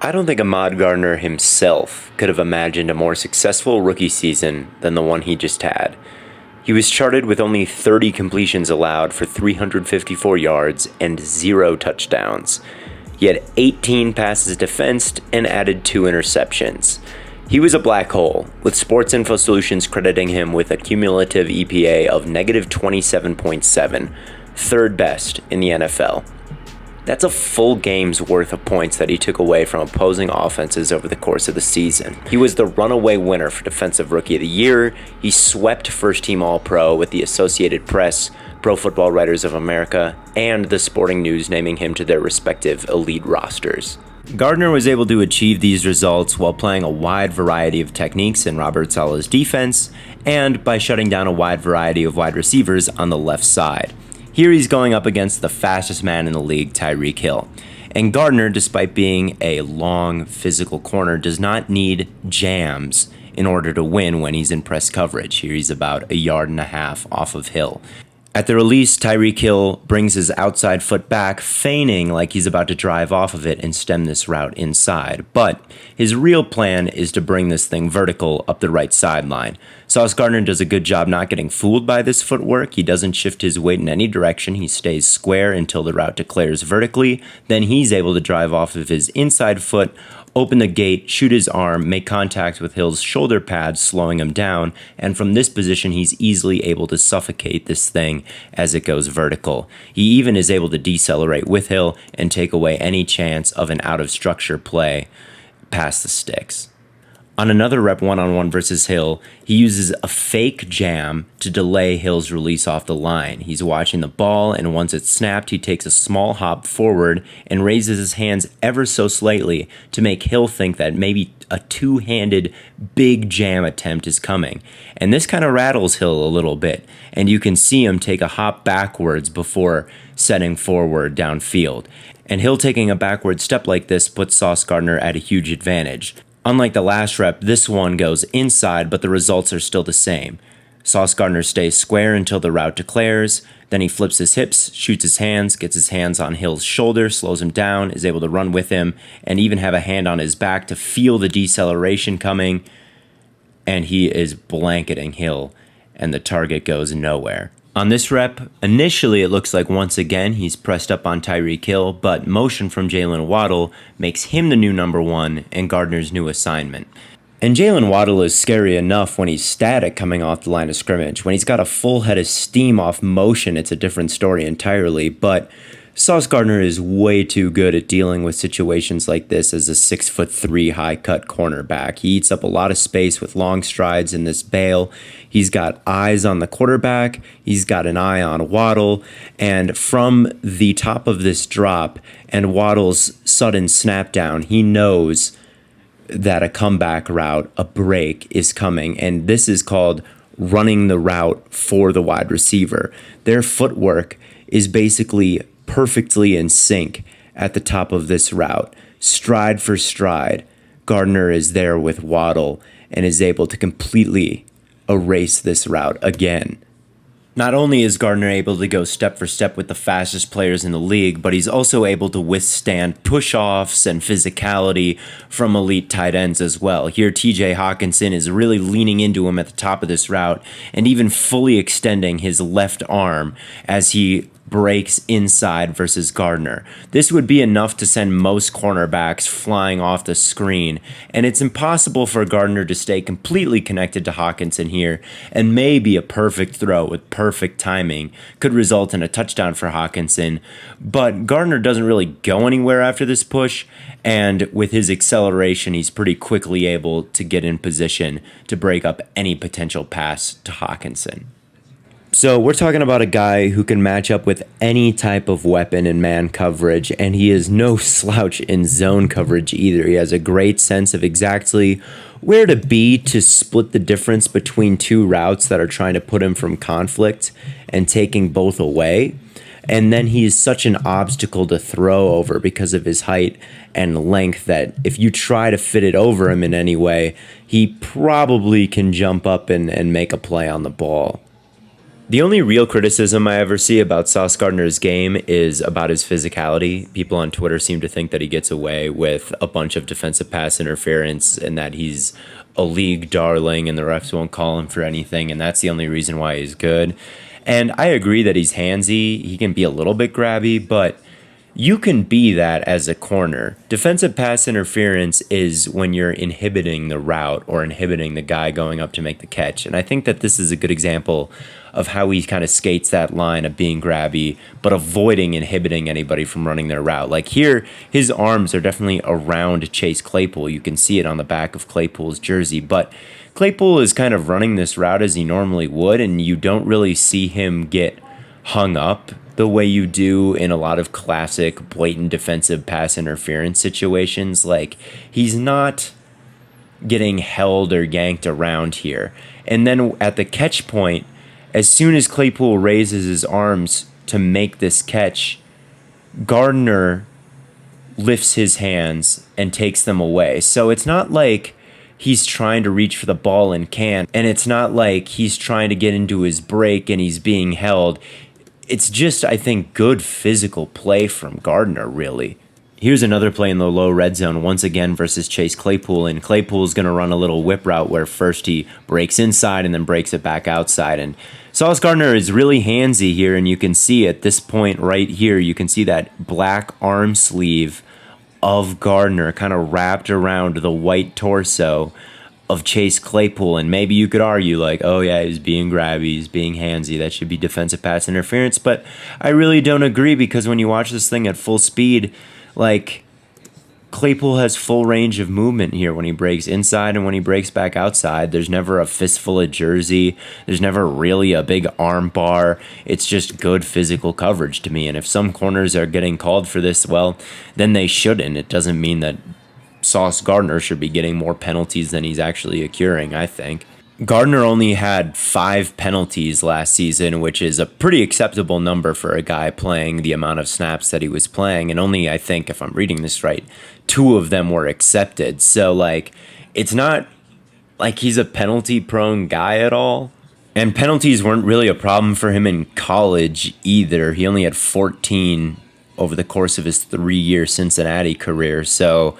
I don't think Ahmad Gardner himself could have imagined a more successful rookie season than the one he just had. He was charted with only 30 completions allowed for 354 yards and 0 touchdowns. He had 18 passes defensed and added 2 interceptions. He was a black hole, with Sports Info Solutions crediting him with a cumulative EPA of negative 27.7, third best in the NFL. That's a full game's worth of points that he took away from opposing offenses over the course of the season. He was the runaway winner for Defensive Rookie of the Year. He swept first-team All-Pro with the Associated Press, Pro Football Writers of America, and the Sporting News naming him to their respective elite rosters. Gardner was able to achieve these results while playing a wide variety of techniques in Robert Saleh's defense and by shutting down a wide variety of wide receivers on the left side. Here he's going up against the fastest man in the league, Tyreek Hill. And Gardner, despite being a long, physical corner, does not need jams in order to win when he's in press coverage. Here he's about 1.5 yards off of Hill. At the release, Tyreek Hill brings his outside foot back, feigning like he's about to drive off of it and stem this route inside. But his real plan is to bring this thing vertical up the right sideline. Sauce Gardner does a good job not getting fooled by this footwork. He doesn't shift his weight in any direction. He stays square until the route declares vertically. Then he's able to drive off of his inside foot, open the gate, shoot his arm, make contact with Hill's shoulder pads, slowing him down, and from this position he's easily able to suffocate this thing as it goes vertical. He even is able to decelerate with Hill and take away any chance of an out-of-structure play past the sticks. On another rep one-on-one versus Hill, he uses a fake jam to delay Hill's release off the line. He's watching the ball, and once it's snapped, he takes a small hop forward and raises his hands ever so slightly to make Hill think that maybe a two-handed big jam attempt is coming. And this kind of rattles Hill a little bit, and you can see him take a hop backwards before setting forward downfield. And Hill taking a backward step like this puts Sauce Gardner at a huge advantage. Unlike the last rep, this one goes inside, but the results are still the same. Sauce Gardner stays square until the route declares, then he flips his hips, shoots his hands, gets his hands on Hill's shoulder, slows him down, is able to run with him, and even have a hand on his back to feel the deceleration coming, and he is blanketing Hill, and the target goes nowhere. On this rep, initially it looks like once again he's pressed up on Tyreek Hill, but motion from Jalen Waddle makes him the new number one and Gardner's new assignment. And Jalen Waddle is scary enough when he's static coming off the line of scrimmage. When he's got a full head of steam off motion, it's a different story entirely, but Sauce Gardner is way too good at dealing with situations like this as a 6'3" high-cut cornerback. He eats up a lot of space with long strides in this bail. He's got eyes on the quarterback. He's got an eye on Waddle. And from the top of this drop and Waddle's sudden snap down, he knows that a comeback route, a break, is coming. And this is called running the route for the wide receiver. Their footwork is basically perfectly in sync at the top of this route. Stride for stride, Gardner is there with Waddle and is able to completely erase this route again. Not only is Gardner able to go step for step with the fastest players in the league, but he's also able to withstand push-offs and physicality from elite tight ends as well. Here, TJ Hawkinson is really leaning into him at the top of this route and even fully extending his left arm as he breaks inside versus Gardner. This would be enough to send most cornerbacks flying off the screen, and it's impossible for Gardner to stay completely connected to Hawkinson here, and maybe a perfect throw with perfect timing could result in a touchdown for Hawkinson, but Gardner doesn't really go anywhere after this push, and with his acceleration, he's pretty quickly able to get in position to break up any potential pass to Hawkinson. So we're talking about a guy who can match up with any type of weapon in man coverage, and he is no slouch in zone coverage either. He has a great sense of exactly where to be to split the difference between two routes that are trying to put him from conflict and taking both away. And then he is such an obstacle to throw over because of his height and length that if you try to fit it over him in any way, he probably can jump up and make a play on the ball. The only real criticism I ever see about Sauce Gardner's game is about his physicality. People on Twitter seem to think that he gets away with a bunch of defensive pass interference and that he's a league darling and the refs won't call him for anything, and that's the only reason why he's good. And I agree that he's handsy. He can be a little bit grabby, but you can be that as a corner. Defensive pass interference is when you're inhibiting the route or inhibiting the guy going up to make the catch. And I think that this is a good example of how he kind of skates that line of being grabby, but avoiding inhibiting anybody from running their route. Like here, his arms are definitely around Chase Claypool. You can see it on the back of Claypool's jersey, but Claypool is kind of running this route as he normally would, and you don't really see him get hung up the way you do in a lot of classic blatant defensive pass interference situations. Like, he's not getting held or yanked around here. And then at the catch point, as soon as Claypool raises his arms to make this catch, Gardner lifts his hands and takes them away. So it's not like he's trying to reach for the ball and can't, and it's not like he's trying to get into his break and he's being held. It's just, I think, good physical play from Gardner, really. Here's another play in the low red zone, once again versus Chase Claypool, and Claypool's going to run a little whip route where first he breaks inside and then breaks it back outside. And Sauce Gardner is really handsy here, and you can see at this point right here, you can see that black arm sleeve of Gardner kind of wrapped around the white torso of Chase Claypool, and maybe you could argue like, oh yeah, he's being grabby, he's being handsy, that should be defensive pass interference, but I really don't agree, because when you watch this thing at full speed, like, Claypool has full range of movement here when he breaks inside and when he breaks back outside. There's never a fistful of jersey. There's never really a big arm bar. It's just good physical coverage to me. And if some corners are getting called for this, well, then they shouldn't. It doesn't mean that Sauce Gardner should be getting more penalties than he's actually accruing, I think. Gardner only had 5 penalties last season, which is a pretty acceptable number for a guy playing the amount of snaps that he was playing. And only, I think, if I'm reading this right, 2 of them were accepted. So, like, it's not like he's a penalty-prone guy at all. And penalties weren't really a problem for him in college either. He only had 14 over the course of his 3-year Cincinnati career. So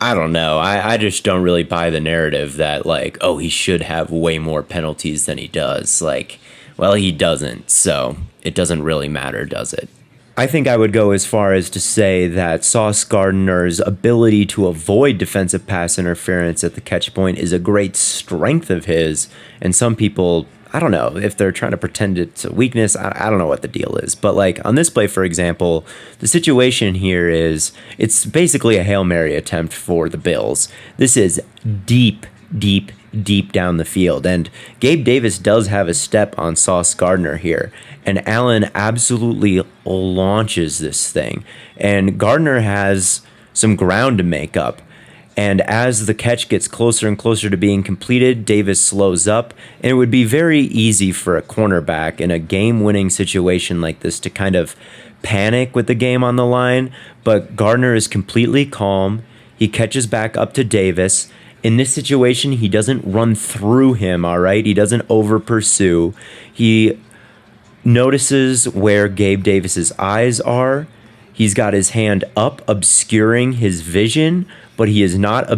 I don't know. I just don't really buy the narrative that, like, oh, he should have way more penalties than he does. Like, well, he doesn't, so it doesn't really matter, does it? I think I would go as far as to say that Sauce Gardner's ability to avoid defensive pass interference at the catch point is a great strength of his, and some people, I don't know if they're trying to pretend it's a weakness. I don't know what the deal is. But like on this play, for example, the situation here is it's basically a Hail Mary attempt for the Bills. This is deep down the field. And Gabe Davis does have a step on Sauce Gardner here. And Allen absolutely launches this thing. And Gardner has some ground to make up. And as the catch gets closer and closer to being completed, Davis slows up, and it would be very easy for a cornerback in a game-winning situation like this to kind of panic with the game on the line, but Gardner is completely calm. He catches back up to Davis. In this situation, he doesn't run through him, all right? He doesn't over-pursue. He notices where Gabe Davis's eyes are. He's got his hand up, obscuring his vision, but he is not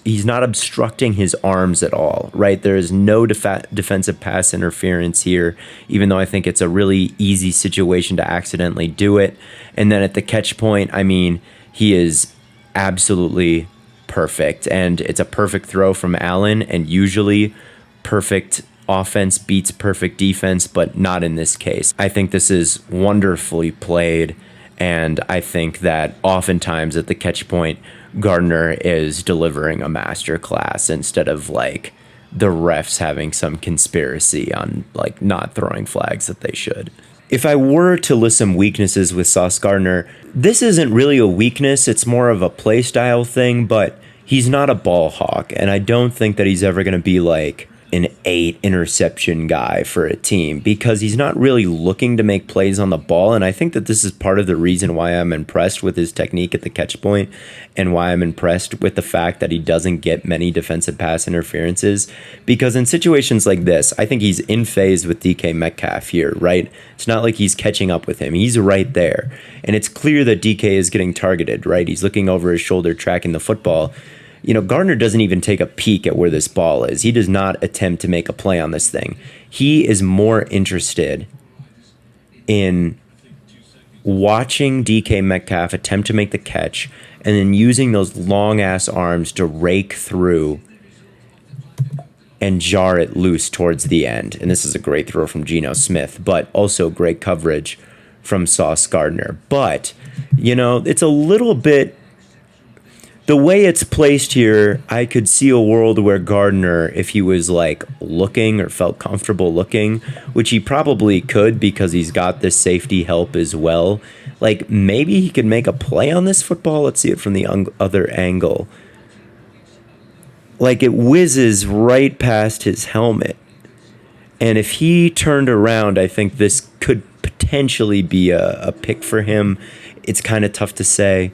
he's not obstructing his arms at all, right? There is no defensive pass interference here, even though I think it's a really easy situation to accidentally do it. And then at the catch point, I mean, he is absolutely perfect, and it's a perfect throw from Allen, and usually perfect offense beats perfect defense, but not in this case. I think this is wonderfully played, and I think that oftentimes at the catch point, Gardner is delivering a masterclass instead of like the refs having some conspiracy on like not throwing flags that they should. If I were to list some weaknesses with Sauce Gardner, this isn't really a weakness, it's more of a play style thing, but he's not a ball hawk, and I don't think that he's ever going to be like an 8 interception guy for a team because he's not really looking to make plays on the ball. And I think that this is part of the reason why I'm impressed with his technique at the catch point and why I'm impressed with the fact that he doesn't get many defensive pass interferences. Because in situations like this, I think he's in phase with DK Metcalf here, right? It's not like he's catching up with him. He's right there. And it's clear that DK is getting targeted, right? He's looking over his shoulder, tracking the football. You know, Gardner doesn't even take a peek at where this ball is. He does not attempt to make a play on this thing. He is more interested in watching DK Metcalf attempt to make the catch and then using those long-ass arms to rake through and jar it loose towards the end. And this is a great throw from Geno Smith, but also great coverage from Sauce Gardner. But, you know, it's a little bit... The way it's placed here, I could see a world where Gardner, if he was like looking or felt comfortable looking, which he probably could because he's got this safety help as well, like maybe he could make a play on this football. Let's see it from the other angle. Like it whizzes right past his helmet. And if he turned around, I think this could potentially be a pick for him. It's kind of tough to say.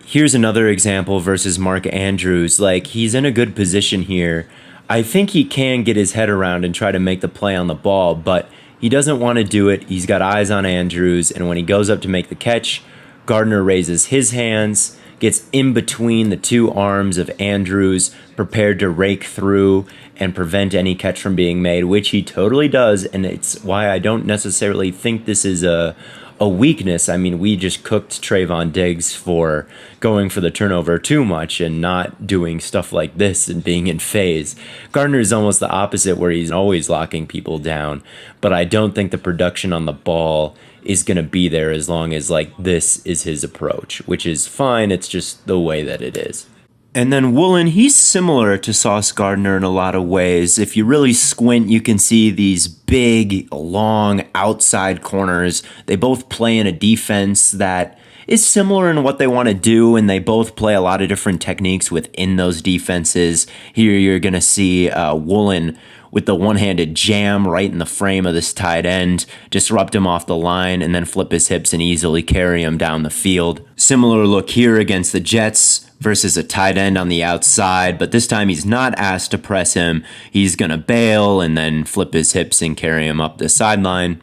Here's another example versus Mark Andrews. Like, he's in a good position here. I think he can get his head around and try to make the play on the ball, but he doesn't want to do it. He's got eyes on Andrews, and when he goes up to make the catch, Gardner raises his hands, gets in between the two arms of Andrews, prepared to rake through and prevent any catch from being made, which he totally does, and it's why I don't necessarily think this is a weakness. I mean, we just cooked Trayvon Diggs for going for the turnover too much and not doing stuff like this and being in phase. Gardner is almost the opposite, where he's always locking people down, but I don't think the production on the ball is going to be there as long as like this is his approach, which is fine. It's just the way that it is. And then Woolen, he's similar to Sauce Gardner in a lot of ways. If you really squint, you can see these big, long outside corners. They both play in a defense that is similar in what they want to do, and they both play a lot of different techniques within those defenses. Here you're going to see Woolen with the one-handed jam right in the frame of this tight end, disrupt him off the line, and then flip his hips and easily carry him down the field. Similar look here against the Jets versus a tight end on the outside, but this time he's not asked to press him. He's going to bail and then flip his hips and carry him up the sideline.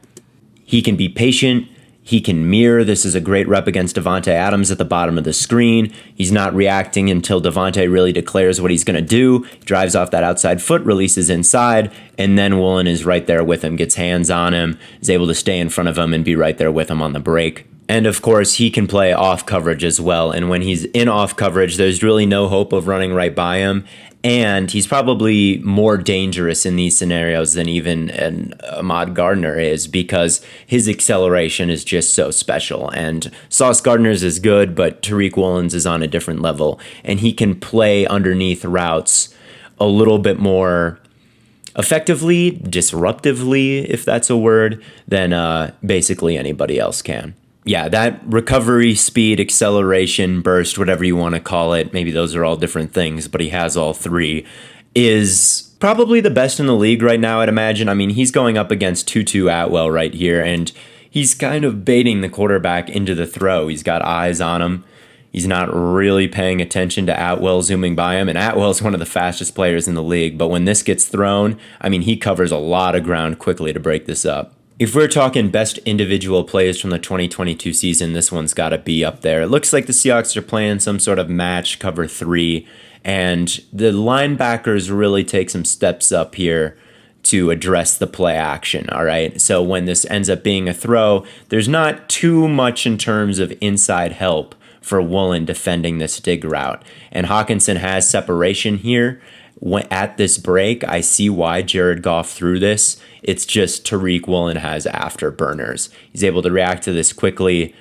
He can be patient. He can mirror. This is a great rep against Davante Adams at the bottom of the screen. He's not reacting until Davante really declares what he's going to do. He drives off that outside foot, releases inside, and then Woolen is right there with him, gets hands on him, is able to stay in front of him and be right there with him on the break. And of course, he can play off coverage as well. And when he's in off coverage, there's really no hope of running right by him. And he's probably more dangerous in these scenarios than even an Ahmad Gardner is, because his acceleration is just so special. And Sauce Gardner's is good, but Tariq Woolen's is on a different level. And he can play underneath routes a little bit more effectively, disruptively, if that's a word, than basically anybody else can. Yeah, that recovery, speed, acceleration, burst, whatever you want to call it, maybe those are all different things, but he has all three, is probably the best in the league right now, I'd imagine. I mean, he's going up against Tutu Atwell right here, and he's kind of baiting the quarterback into the throw. He's got eyes on him. He's not really paying attention to Atwell zooming by him, and Atwell's one of the fastest players in the league, but when this gets thrown, I mean, he covers a lot of ground quickly to break this up. If we're talking best individual plays from the 2022 season, this one's got to be up there. It looks like the Seahawks are playing some sort of match cover 3, and the linebackers really take some steps up here to address the play action, all right? So when this ends up being a throw, there's not too much in terms of inside help for Woolen defending this dig route. And Hawkinson has separation here. At this break, I see why Jared Goff threw this. It's just Tariq Woolen has afterburners. He's able to react to this quickly,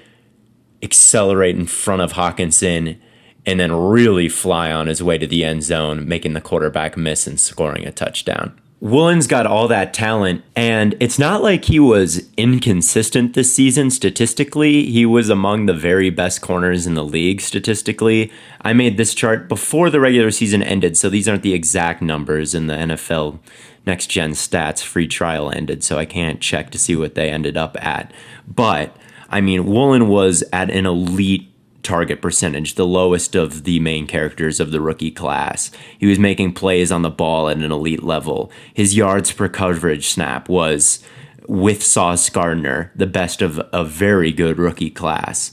accelerate in front of Hawkinson, and then really fly on his way to the end zone, making the quarterback miss and scoring a touchdown. Woolen's got all that talent, and it's not like he was inconsistent this season statistically. He was among the very best corners in the league statistically. I made this chart before the regular season ended, so these aren't the exact numbers, and the NFL Next Gen Stats free trial ended, so I can't check to see what they ended up at. But, I mean, Woolen was at an elite target percentage, the lowest of the main characters of the rookie class. He was making plays on the ball at an elite level. His yards per coverage snap was, with Sauce Gardner, the best of a very good rookie class.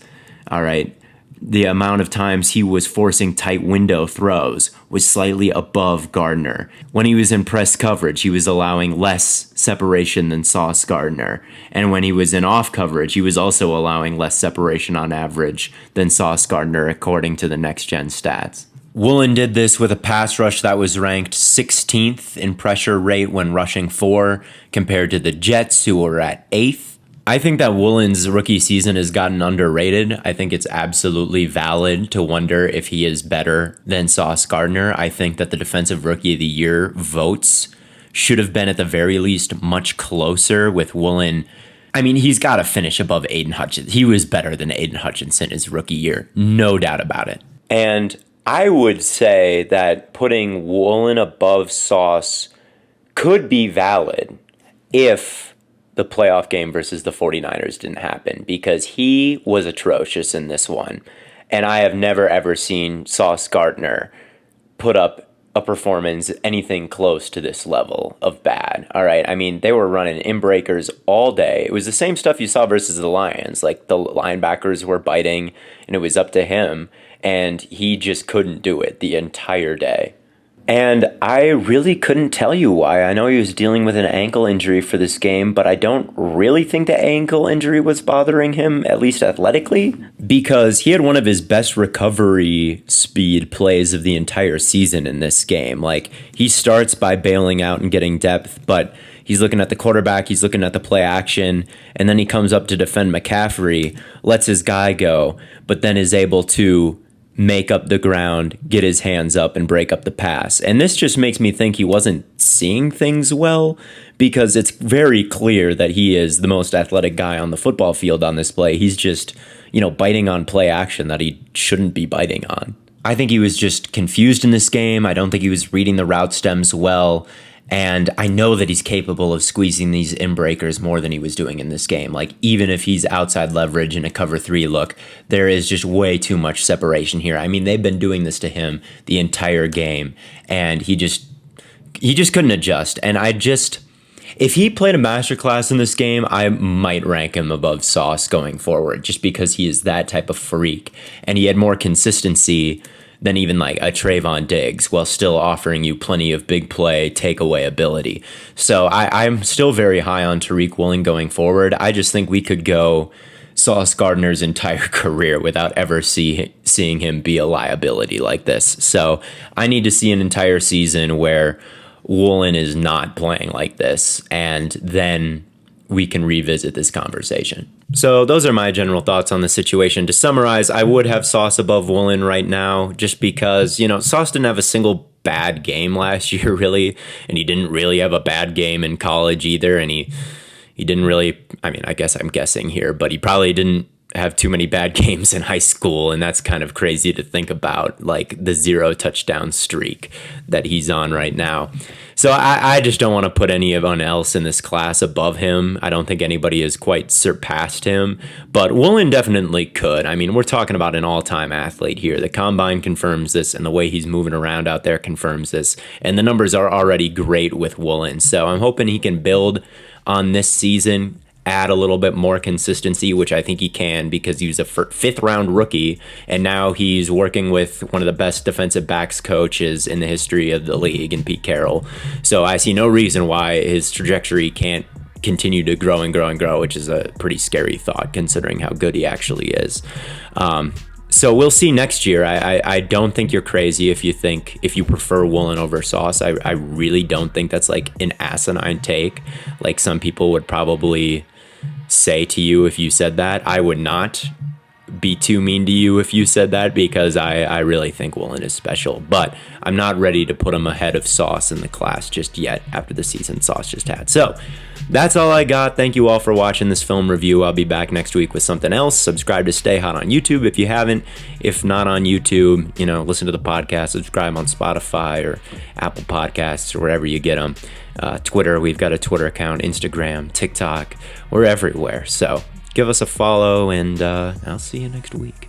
All right. The amount of times he was forcing tight window throws was slightly above Gardner. When he was in press coverage, he was allowing less separation than Sauce Gardner. And when he was in off coverage, he was also allowing less separation on average than Sauce Gardner, according to the Next Gen Stats. Woolen did this with a pass rush that was ranked 16th in pressure rate when rushing 4, compared to the Jets, who were at 8th. I think that Woolen's rookie season has gotten underrated. I think it's absolutely valid to wonder if he is better than Sauce Gardner. I think that the Defensive Rookie of the Year votes should have been at the very least much closer with Woolen. I mean, he's got to finish above Aiden Hutchinson. He was better than Aiden Hutchinson his rookie year. No doubt about it. And I would say that putting Woolen above Sauce could be valid if the playoff game versus the 49ers didn't happen, because he was atrocious in this one. And I have never, ever seen Sauce Gardner put up a performance anything close to this level of bad. All right. I mean, they were running in-breakers all day. It was the same stuff you saw versus the Lions. Like, the linebackers were biting, and it was up to him, and he just couldn't do it the entire day. And I really couldn't tell you why. I know he was dealing with an ankle injury for this game, but I don't really think the ankle injury was bothering him, at least athletically, because he had one of his best recovery speed plays of the entire season in this game. Like, he starts by bailing out and getting depth, but he's looking at the quarterback, he's looking at the play action, and then he comes up to defend McCaffrey, lets his guy go, but then is able to make up the ground, get his hands up, and break up the pass. And this just makes me think he wasn't seeing things well, because it's very clear that he is the most athletic guy on the football field on this play. He's just, biting on play action that he shouldn't be biting on. I think he was just confused in this game. I don't think he was reading the route stems well. And I know that he's capable of squeezing these in-breakers more than he was doing in this game. Like, even if he's outside leverage in a cover 3 look, there is just way too much separation here. I mean, they've been doing this to him the entire game, and he just couldn't adjust. And if he played a masterclass in this game, I might rank him above Sauce going forward, just because he is that type of freak. And he had more consistency than even like a Trayvon Diggs, while still offering you plenty of big play takeaway ability. So I'm still very high on Tariq Woolen going forward. I just think we could go Sauce Gardner's entire career without ever seeing him be a liability like this. So I need to see an entire season where Woolen is not playing like this, and then we can revisit this conversation. So those are my general thoughts on the situation. To summarize, I would have Sauce above Woolen right now, just because, Sauce didn't have a single bad game last year, really, and he didn't really have a bad game in college either, and he didn't really, I guess I'm guessing here, but he probably didn't have too many bad games in high school, and that's kind of crazy to think about, like the 0 touchdown streak that he's on right now. So I just don't want to put anyone else in this class above him. I don't think anybody has quite surpassed him, but Woolen definitely could. I mean, we're talking about an all-time athlete here. The combine confirms this, and the way he's moving around out there confirms this, and the numbers are already great with Woolen. So I'm hoping he can build on this season, add a little bit more consistency, which I think he can, because he was a 5th round rookie, and now he's working with one of the best defensive backs coaches in the history of the league in Pete Carroll. So I see no reason why his trajectory can't continue to grow and grow and grow, which is a pretty scary thought considering how good he actually is. So we'll see next year. I don't think you're crazy if you prefer Woolen over Sauce. I really don't think that's like an asinine take, like some people would probably say to you if you said that. I would not. be too mean to you if you said that, because I really think Woolen is special, but I'm not ready to put him ahead of Sauce in the class just yet after the season Sauce just had. So that's all I got. Thank you all for watching this film review. I'll be back next week with something else. Subscribe to Stay Hot on YouTube if you haven't. If not on YouTube, listen to the podcast. Subscribe on Spotify or Apple Podcasts or wherever you get them. Twitter, we've got a Twitter account, Instagram, TikTok, we're everywhere. So give us a follow, and I'll see you next week.